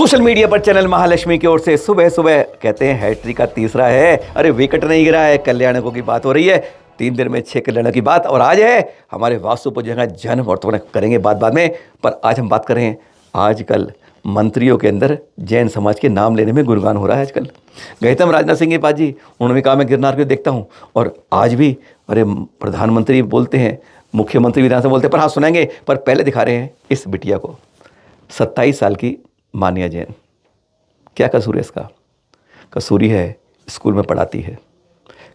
Social media पर channel Mahalakshmi की ओर से सुबह सुबह कहते हैं हैट्रिक का तीसरा है। अरे विकेट नहीं गिरा है, कल्याणकों की बात हो रही है। 3 दिन में 6 कल्याणों की बात। और आज है हमारे वास्तु पूज्य का जन्म, और तो करेंगे बाद में। पर आज हम बात कर रहे हैं आजकल मंत्रियों के अंदर जैन समाज के नाम लेने में गुणगान हो रहा है आजकल। गए थे हम राजनाथ सिंह के पास जी, उन्होंने कहा मैं गिरनार को देखता हूँ। और आज भी अरे प्रधानमंत्री बोलते हैं, मुख्यमंत्री विधानसभा बोलते हैं। पर हाँ सुनाएंगे, पर पहले दिखा रहे हैं इस बिटिया को। 27 साल की मान्या जैन। क्या कसूर है इसका? कसूर ये है स्कूल में पढ़ाती है,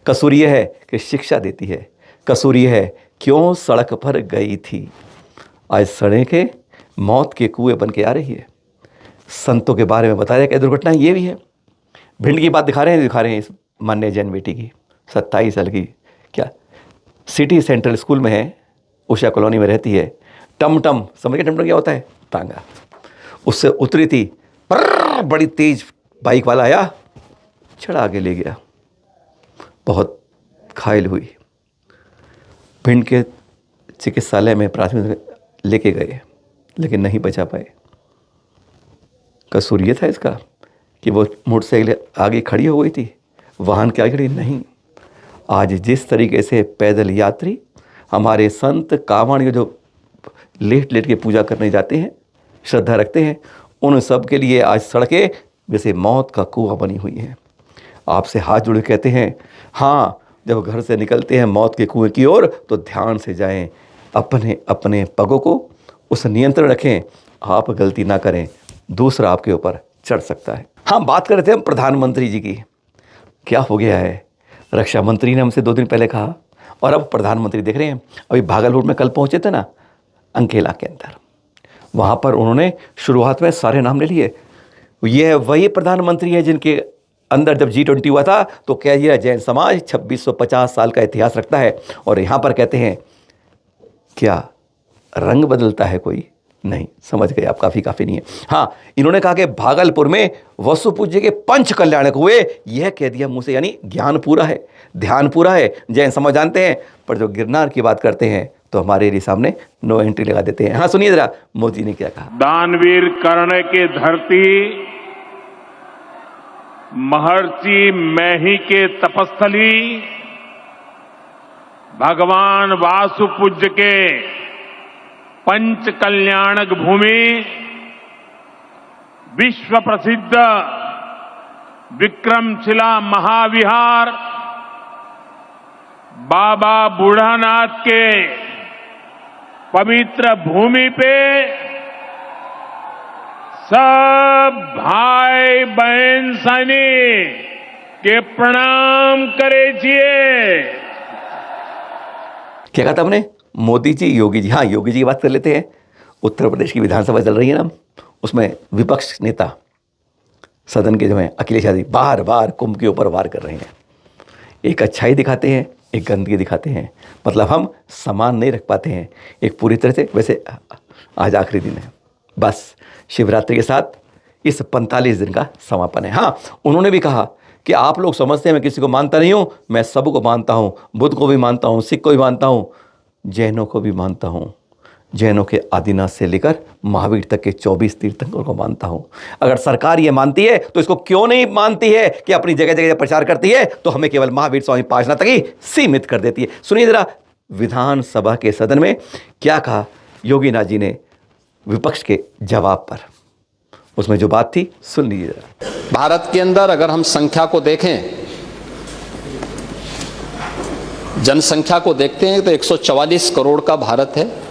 कसूर ये है कि शिक्षा देती है, कसूर ये है क्यों सड़क पर गई थी। आज सड़क के मौत के कुएं बन के आ रही है। संतों के बारे में बताया कि दुर्घटना ये भी है। भिंड की बात दिखा रहे हैं इस मान्या जैन बेटी की, 27 साल की। क्या सिटी सेंट्रल स्कूल में है, उषा कॉलोनी में रहती है। टमटम, समझ गए टमटम क्या होता है? तांगा। उससे उतरी थी, पर बड़ी तेज बाइक वाला आया, चढ़ा के ले गया, बहुत घायल हुई। भिंड के चिकित्सालय में प्राथमिक लेके गए, लेकिन नहीं बचा पाए। कसूर ये था इसका कि वो मोटरसाइकिल आगे खड़ी हो गई थी, वाहन के आगे खड़ी नहीं। आज जिस तरीके से पैदल यात्री, हमारे संत कांवड़िए जो लेट लेट के पूजा करने जाते हैं, श्रद्धा रखते हैं, उन सब के लिए आज सड़कें जैसे मौत का कुआं बनी हुई हैं। आपसे हाथ जोड़े कहते हैं, हाँ जब घर से निकलते हैं मौत के कुएं की ओर, तो ध्यान से जाएं, अपने अपने पगों को उस नियंत्रण रखें। आप गलती ना करें, दूसरा आपके ऊपर चढ़ सकता है। हाँ, बात कर रहे थे हम प्रधानमंत्री जी की। क्या हो गया है? रक्षा मंत्री ने हमसे 2 दिन पहले कहा, और अब प्रधानमंत्री देख रहे हैं। अभी भागलपुर में कल पहुँचे थे ना, अंकेला के अंदर, वहाँ पर उन्होंने शुरुआत में सारे नाम ले लिए। यह वही प्रधानमंत्री है जिनके अंदर जब G20 हुआ था तो कह दिया जैन समाज 2650 साल का इतिहास रखता है। और यहाँ पर कहते हैं क्या रंग बदलता है कोई? नहीं, समझ गए आप, काफ़ी नहीं है। हाँ, इन्होंने कहा कि भागलपुर में वसु पूज्य के 5 कल्याणक हुए, यह कह दिया मुँह से, यानी ज्ञान पूरा है, ध्यान पूरा है, जैन समाज जानते हैं। पर जो गिरनार की बात करते हैं तो हमारे लिए सामने नो एंट्री लगा देते हैं। हाँ सुनिए जरा, मोदी ने क्या कहा। दानवीर कर्ण के धरती, महर्षि मैही के तपस्थली, भगवान वासु पूज्य के 5 कल्याणक भूमि, विश्व प्रसिद्ध विक्रमशिला महाविहार, बाबा बूढ़ानाथ के पवित्र भूमि पे सब भाई बहन सैनिक के प्रणाम करे छिए। क्या कहा था हमने? मोदी जी, योगी जी। हाँ, योगी जी की बात कर लेते हैं। उत्तर प्रदेश की विधानसभा चल रही है ना, उसमें विपक्ष नेता सदन के जो हैं अखिलेश यादव बार बार कुंभ के ऊपर वार कर रहे हैं। एक अच्छाई दिखाते हैं, एक गंदगी दिखाते हैं। मतलब हम समान नहीं रख पाते हैं एक पूरी तरह से। वैसे आज आखिरी दिन है, बस शिवरात्रि के साथ इस 45 दिन का समापन है। हाँ, उन्होंने भी कहा कि आप लोग समझते हैं मैं किसी को मानता नहीं हूँ, मैं सबको मानता हूँ, बुद्ध को भी मानता हूँ, सिख को भी मानता हूँ, जैनों को भी मानता हूँ। जैनों के आदिनाथ से लेकर महावीर तक के 24 तीर्थंकरों को मानता हूँ। अगर सरकार ये मानती है तो इसको क्यों नहीं मानती है कि अपनी जगह जगह प्रचार करती है तो हमें केवल महावीर स्वामी पाशना तक ही सीमित कर देती है। सुनिए जरा, विधानसभा के सदन में क्या कहा योगीनाथ जी ने विपक्ष के जवाब पर। उसमें जो बात थी सुन लीजिए जरा। भारत के अंदर अगर हम संख्या को देखें, जनसंख्या को देखते हैं तो 144 करोड़ का भारत है।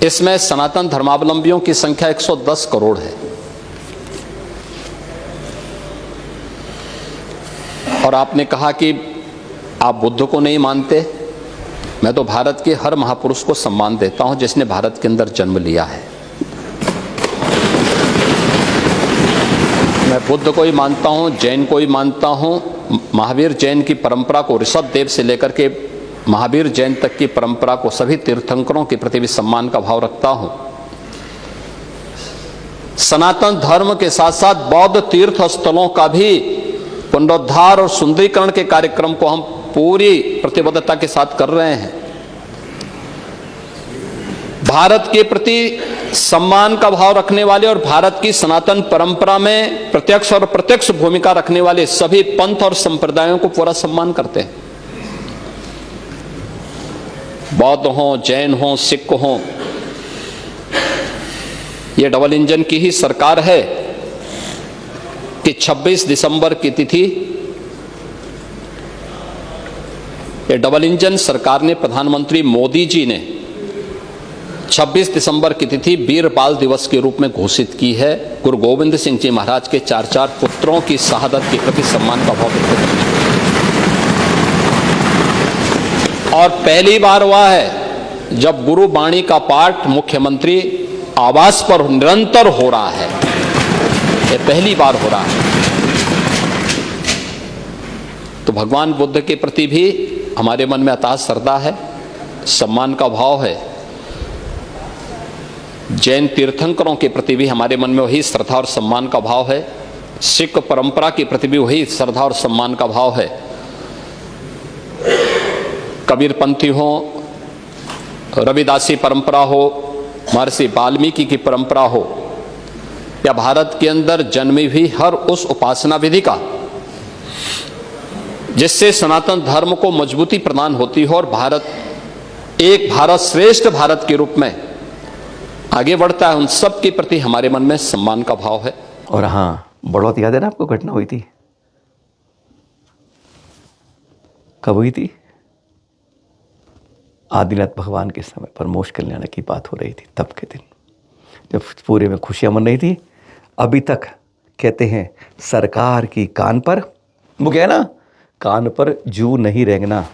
इसमें सनातन धर्मावलंबियों की संख्या 110 करोड़ है। और आपने कहा कि आप बुद्ध को नहीं मानते। मैं तो भारत के हर महापुरुष को सम्मान देता हूं जिसने भारत के अंदर जन्म लिया है। मैं बुद्ध को ही मानता हूं, जैन को ही मानता हूं। महावीर जैन की परंपरा को, ऋषभ देव से लेकर के महावीर जैन तक की परंपरा को, सभी तीर्थंकरों के प्रति भी सम्मान का भाव रखता हूं। सनातन धर्म के साथ साथ बौद्ध तीर्थ स्थलों का भी पुनरुद्धार और सुंदरीकरण के कार्यक्रम को हम पूरी प्रतिबद्धता के साथ कर रहे हैं। भारत के प्रति सम्मान का भाव रखने वाले और भारत की सनातन परंपरा में प्रत्यक्ष और अप्रत्यक्ष भूमिका रखने वाले सभी पंथ और संप्रदायों को पूरा सम्मान करते हैं। बौद्ध हों, जैन हों, सिख हों, ये डबल इंजन की ही सरकार है कि 26 दिसंबर की तिथि, ये डबल इंजन सरकार ने, प्रधानमंत्री मोदी जी ने 26 दिसंबर की तिथि वीर बाल दिवस के रूप में घोषित की है। गुरु गोविंद सिंह जी महाराज के 4 पुत्रों की शहादत के प्रति सम्मान का भाव व्यक्त करने के लिए। और पहली बार हुआ है जब गुरु वाणी का पाठ मुख्यमंत्री आवास पर निरंतर हो रहा है, ये पहली बार हो रहा है। तो भगवान बुद्ध के प्रति भी हमारे मन में अथाह श्रद्धा है, सम्मान का भाव है। जैन तीर्थंकरों के प्रति भी हमारे मन में वही श्रद्धा और सम्मान का भाव है। सिख परंपरा के प्रति भी वही श्रद्धा और सम्मान का भाव है। कबीरपंथी हो, रविदासी परंपरा हो, महर्षि वाल्मीकि की परंपरा हो, या भारत के अंदर जन्मी हुई हर उस उपासना विधि का जिससे सनातन धर्म को मजबूती प्रदान होती हो और भारत एक भारत श्रेष्ठ भारत के रूप में आगे बढ़ता है, उन सब के प्रति हमारे मन में सम्मान का भाव है। और हाँ, बड़ौत याद है ना आपको, घटना हुई थी, कब हुई थी? आदिनाथ भगवान के समय पर मोक्ष कल्याण की बात हो रही थी, तब के दिन जब पूरे में खुशियां मन रही थी। अभी तक कहते हैं सरकार की कान पर, वो क्या है ना, कान पर जू नहीं रेंगना,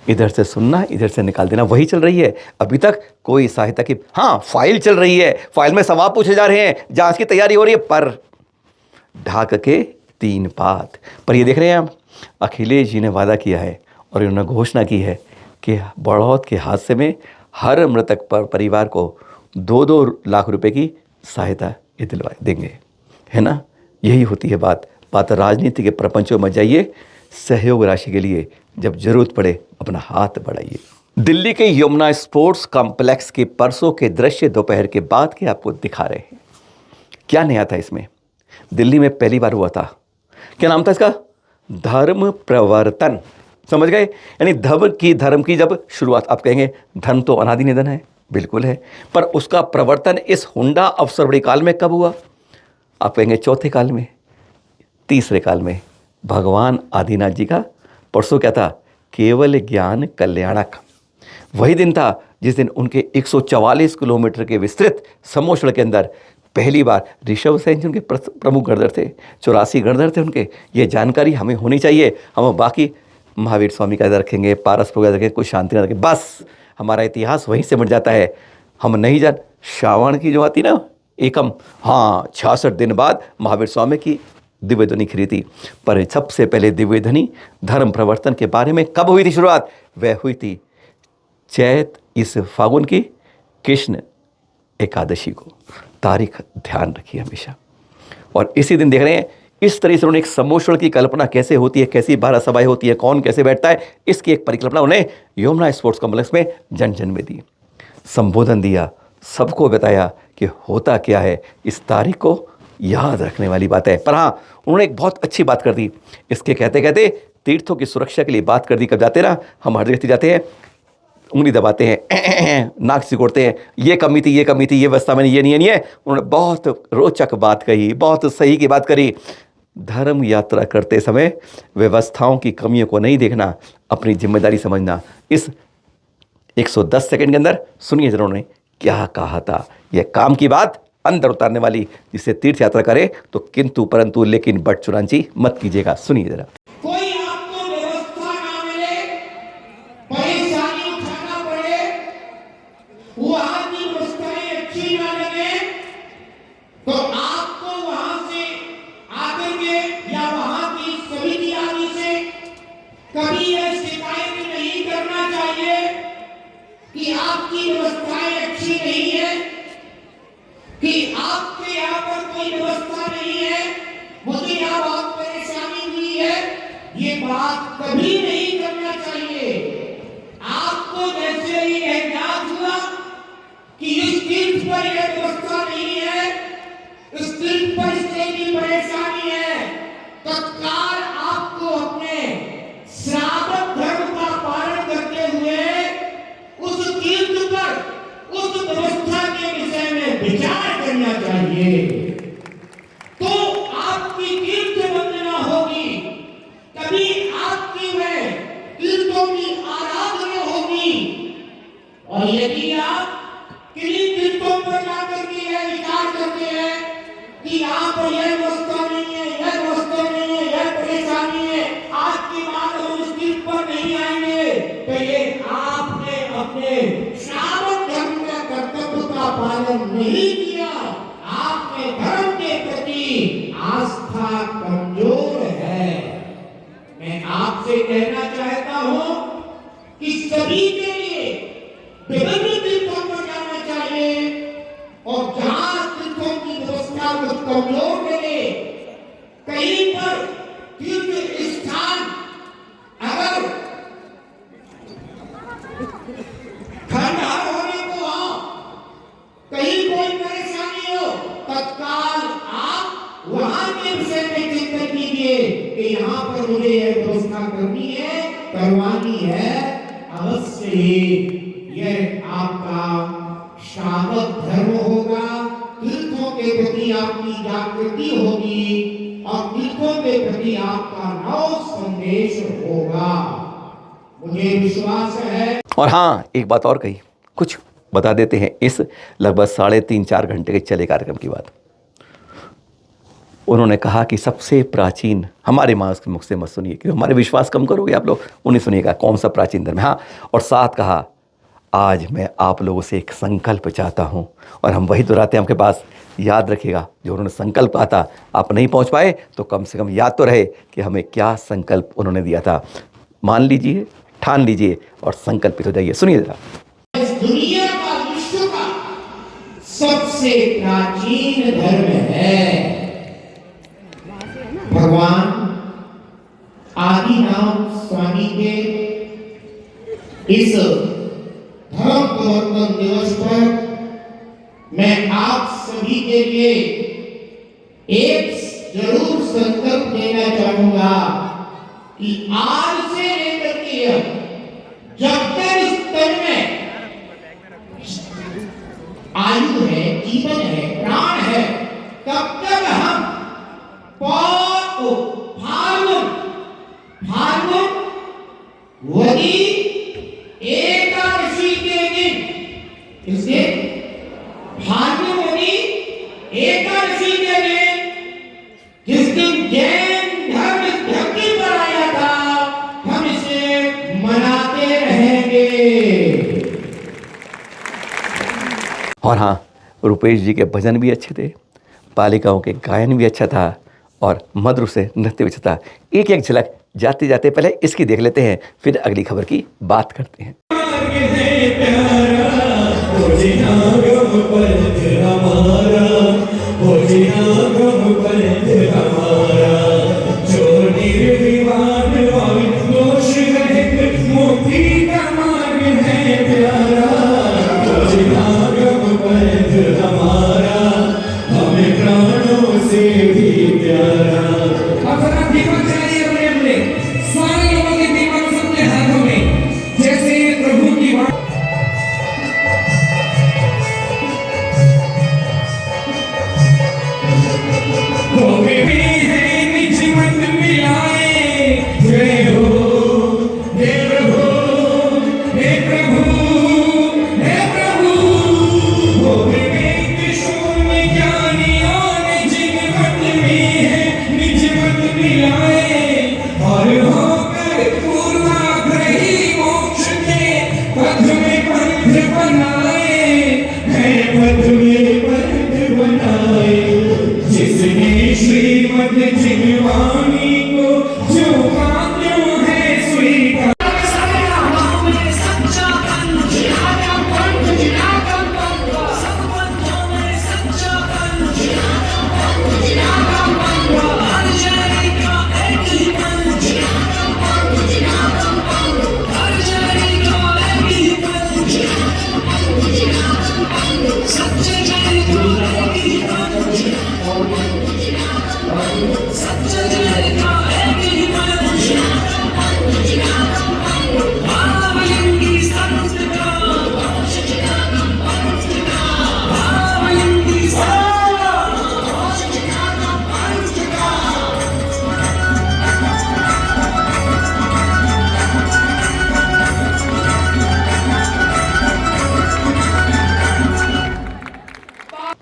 इधर से सुनना इधर से निकाल देना, वही चल रही है अभी तक। कोई सहायता की, हाँ फाइल चल रही है, फाइल में सवाल पूछे जा रहे हैं, जांच की तैयारी हो रही है, पर ढाक के 3 बात। पर ये देख रहे हैं हम, अखिलेश जी ने वादा किया है और उन्होंने घोषणा की है कि बड़ौत के हादसे में हर मृतक पर परिवार को 2-2 लाख रुपए की सहायता ये दिलवाए देंगे, है ना। यही होती है बात राजनीति के प्रपंचों में जाइए, सहयोग राशि के लिए जब जरूरत पड़े अपना हाथ बढ़ाइए। दिल्ली के यमुना स्पोर्ट्स कॉम्प्लेक्स के परसों के दृश्य दोपहर के बाद के आपको दिखा रहे हैं। क्या नया था इसमें? दिल्ली में पहली बार हुआ था। क्या नाम था इसका? धर्म प्रवर्तन। समझ गए? यानी धर्म की जब शुरुआत, आप कहेंगे धर्म तो अनादि निधन है, बिल्कुल है, पर उसका प्रवर्तन इस हुंडा अवसरबड़ी काल में कब हुआ? आप कहेंगे चौथे काल में, तीसरे काल में। भगवान आदिनाथ जी का परसों क्या था? केवल ज्ञान कल्याणक। वही दिन था जिस दिन उनके 144 किलोमीटर के विस्तृत समोषण के अंदर पहली बार ऋषभ सेन जी उनके प्रमुख गणधर थे, 84 गणधर थे उनके। ये जानकारी हमें होनी चाहिए। हम बाकी महावीर स्वामी का याद रखेंगे, पारस का याद रखेंगे, कुछ शांति ना रखें, बस हमारा इतिहास वहीं से मिट जाता है। हम नहीं जान, श्रावण की जो आती ना एकम, हाँ 66 दिन बाद महावीर स्वामी की दिव्य ध्वनि खरी थी। पर सबसे पहले दिव्य ध्वनि धर्म प्रवर्तन के बारे में कब हुई थी शुरुआत? वह हुई थी चैत इस फागुन की कृष्ण एकादशी को। तारीख ध्यान रखिए हमेशा। और इसी दिन देख रहे हैं इस तरह से उन्होंने एक समोषण की कल्पना कैसे होती है, कैसी भारत सभाएं होती है, कौन कैसे बैठता है, इसकी एक परिकल्पना उन्हें यमुना स्पोर्ट्स कॉम्प्लेक्स में जन जन में दी। संबोधन दिया, सबको बताया कि होता क्या है। इस तारीख को याद रखने वाली बात है। पर हाँ, उन्होंने एक बहुत अच्छी बात कर दी। इसके कहते कहते तीर्थों की सुरक्षा के लिए बात कर दी। कब जाते ना हम हर व्यक्ति जाते हैं, उंगली दबाते हैं, नाक सिकोड़ते हैं, ये कमी थी, ये कमी थी, ये व्यवस्था में ये नहीं है। उन्होंने बहुत रोचक बात कही, बहुत सही की बात करी। धर्म यात्रा करते समय व्यवस्थाओं की कमियों को नहीं देखना, अपनी जिम्मेदारी समझना। इस 110 सेकंड के अंदर सुनिए जरा उन्होंने क्या कहा था। यह काम की बात अंदर उतारने वाली, जिससे तीर्थ यात्रा करे तो किंतु परंतु लेकिन बट चुरांची मत कीजिएगा। सुनिए जरा। कोई आपको व्यवस्था ना मिले, परेशानी उठाना पड़े, वहां की व्यवस्थाएं अच्छी ना लगे, तो आपको वहां से आकर के या वहां की समिति आदि से कभी यह शिकायत नहीं करना चाहिए कि आपकी व्यवस्थाएं अच्छी नहीं है, कि आपके यहाँ पर कोई व्यवस्था नहीं है, मुझे यहाँ बहुत परेशानी हुई है। ये बात कभी नहीं करना चाहिए। आपको जैसे ही एहसास हुआ कि पर यह व्यवस्था नहीं है, स्त्री पर इससे की परेशानी है, तत्काल आपको अपने श्रावक धर्म का पालन करते हुए उस तीर्थ पर, उस व्यवस्था के विषय में विचार करना चाहिए। तो आपकी तीर्थ वंदना होगी, तभी आपकी वह तीर्थों की आराधना होगी। और यदि आप किन्हीं तीर्थों पर जाकर के यह विचार करते हैं कि यहाँ पर यह व्यवस्था नहीं है, यह व्यवस्था नहीं है, यह परेशानी है, आज के बाद हम इस तीर्थ पर नहीं आएंगे, तो ये आपने अपने श्रावक धर्म के कर्तव्य का पालन नहीं किया। आपके धर्म के प्रति आस्था कमजोर है। मैं आपसे कहना चाहता हूं कि सभी के लिए विभिन्न तीर्थों पर जाना चाहिए, और जहां तीर्थों की व्यवस्था कुछ कमजोर मिले, कहीं पर तीर्थ स्थान अगर खंडहर होने को हो, कहीं कोई परेशानी हो, तत्काल आप वहां के विषय में चिंतन कीजिए कि यहाँ पर मुझे यह व्यवस्था करनी है, करवानी है। अवश्य यह आपका श्रावक धर्म होगा, तीर्थों के प्रति आपकी जागृति होगी और तीर्थों के प्रति आपका नव संदेश होगा, मुझे विश्वास है। और हाँ, एक बात और कही, कुछ बता देते हैं इस लगभग 3.5-4 घंटे के चले कार्यक्रम की बात। उन्होंने कहा कि सबसे प्राचीन, हमारे माँ के मुख से मत सुनिए कि हमारे विश्वास कम करोगे आप लोग, उन्हें सुनिएगा कौन सा प्राचीन धर्म है। हाँ, और साथ कहा, आज मैं आप लोगों से एक संकल्प चाहता हूँ, और हम वही दोहराते हैं आपके पास, याद रखिएगा जो उन्होंने संकल्प कहा था। आप नहीं पहुँच पाए तो कम से कम याद तो रहे कि हमें क्या संकल्प उन्होंने दिया था। मान लीजिए, ठान लीजिए और संकल्पित हो जाइए। सुनिए जरा। इस दुनिया का, विश्व का सबसे प्राचीन धर्म है भगवान आदिनाथ स्वामी के इस धर्म प्रवर्तन दिवस पर मैं आप सभी के लिए एक जरूर संकल्प लेना चाहूंगा कि आज से लेकर के जब तक इस तन में आयु है, जीवन है, प्राण है, तब तक हम फाल्गुन वही एकादशी के दिन, इसके फाल्गुन वही एकादशी के दिन, जिस दिन जैन धर्म इस धरती पर आया था, हम इसे मनाते रहेंगे। और हाँ, रुपेश जी के भजन भी अच्छे थे, बालिकाओं के गायन भी अच्छा था, और मधुर से नृत्य भी अच्छा था। एक एक झलक जाते जाते पहले इसकी देख लेते हैं, फिर अगली खबर की बात करते हैं। सच्चे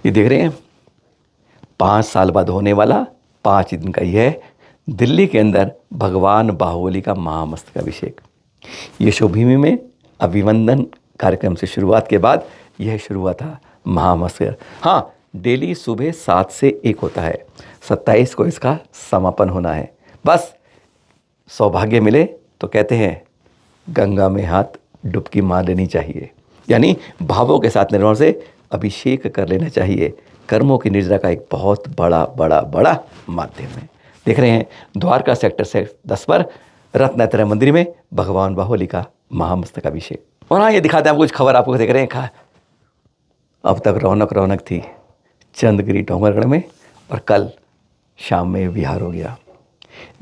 ये देख रहे हैं 5 साल बाद होने वाला 5 दिन का यह दिल्ली के अंदर भगवान बाहुबली का महामस्तकाभिषेक। यशोभूमि में अभिवंदन कार्यक्रम से शुरुआत के बाद यह शुरू हुआ था महामस्तक। हाँ, डेली सुबह 7 से 1 होता है, 27 को इसका समापन होना है। बस सौभाग्य मिले तो कहते हैं गंगा में हाथ डुबकी मार लेनी चाहिए, यानी भावों के साथ निर्मल से अभिषेक कर लेना चाहिए। कर्मों की निर्जरा का एक बहुत बड़ा बड़ा बड़ा माध्यम है। देख रहे हैं द्वारका सेक्टर से 10 पर रत्नात्रय मंदिर में भगवान बाहुबली का महामस्तकाभिषेक। और हाँ, ये दिखाते हैं आपको कुछ खबर, आपको देख रहे हैं खा अब तक रौनक थी चंद्रगिरी डोंगरगढ़ में, और कल शाम में विहार हो गया।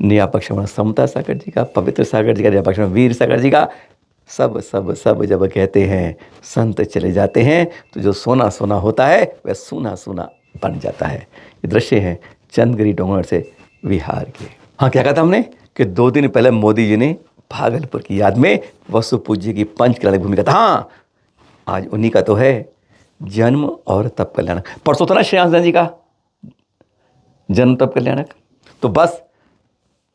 नया पक्ष में समता सागर जी का, पवित्र सागर जी का, नया पक्ष में वीर सागर जी का। सब सब सब जब कहते हैं संत चले जाते हैं तो जो सोना सोना होता है वह सूना सूना बन जाता है। ये दृश्य हैं चंद्रगिरी डोंगरगढ़ से विहार के। हाँ, क्या कहा था हमने कि 2 दिन पहले मोदी जी ने भागलपुर की याद में वसु पूज्य की पंचकल्याणक भूमि का था। हाँ, आज उन्हीं का तो है जन्म और तप कल्याणक। परसों था ना श्रेयांश जी का जन्म तप कल्याणक। तो बस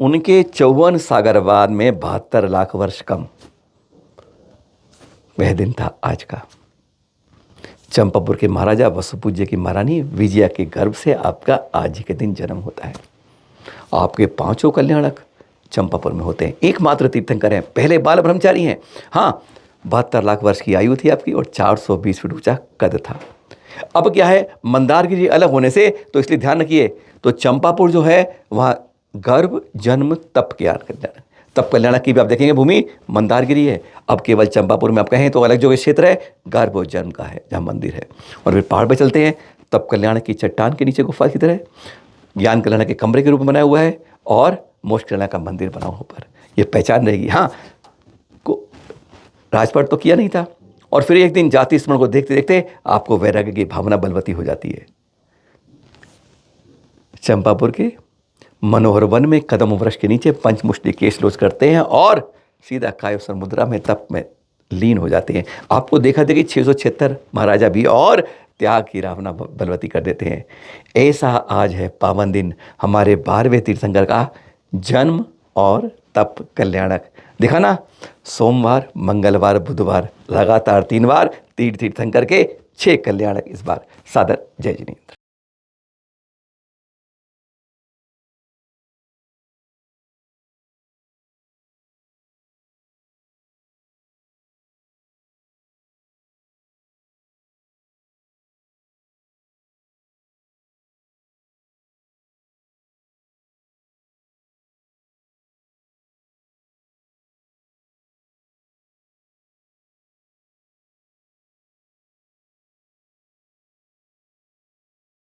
उनके 54 सागर बाद में 72 लाख वर्ष कम वह दिन था आज का। चंपापुर के महाराजा वसुपूज्य की महारानी विजया के गर्भ से आपका आज ही के दिन जन्म होता है। आपके 5 कल्याणक चंपापुर में होते हैं। एकमात्र तीर्थंकर हैं, पहले बाल ब्रह्मचारी हैं। हाँ, 72 लाख वर्ष की आयु थी आपकी और 420 फीट ऊंचा कद था। अब क्या है, मंदारगिरी अलग होने से तो इसलिए ध्यान रखिए, तो चंपापुर जो है वहाँ गर्भ जन्म तप कल्याणक, तप कल्याणक की भी आप देखेंगे भूमि मंदारगिरी है। अब केवल चंपापुर में आप कहें तो अलग जो क्षेत्र है गर्भ और जन्म का है जहाँ मंदिर है। और फिर पहाड़ पर चलते हैं, तप कल्याणक की चट्टान के नीचे गुफा की तरह ज्ञान कल्याणक के कमरे के रूप में बनाया हुआ है और मोक्ष कल्याणक का मंदिर बना हुआ पर ये पहचान रहेगी। हाँ, राजपाट तो किया नहीं था, और फिर एक दिन जाति स्मरण को देखते देखते आपको वैराग्य की भावना बलवती हो जाती है। चंपापुर के मनोहर वन में कदम वृक्ष के नीचे पंचमुष्टि केश लोच करते हैं और सीधा कायोसर मुद्रा में तप में लीन हो जाते हैं। आपको देखा देखी 676 महाराजा भी और त्याग की भावना बलवती कर देते हैं। ऐसा आज है पावन दिन हमारे 12वें तीर्थंकर का जन्म और तप कल्याणक। देखा ना, सोमवार मंगलवार बुधवार लगातार 3 बार तीर्थंकर के 6 कल्याणक इस बार। सादर जय जिनेन्द्र।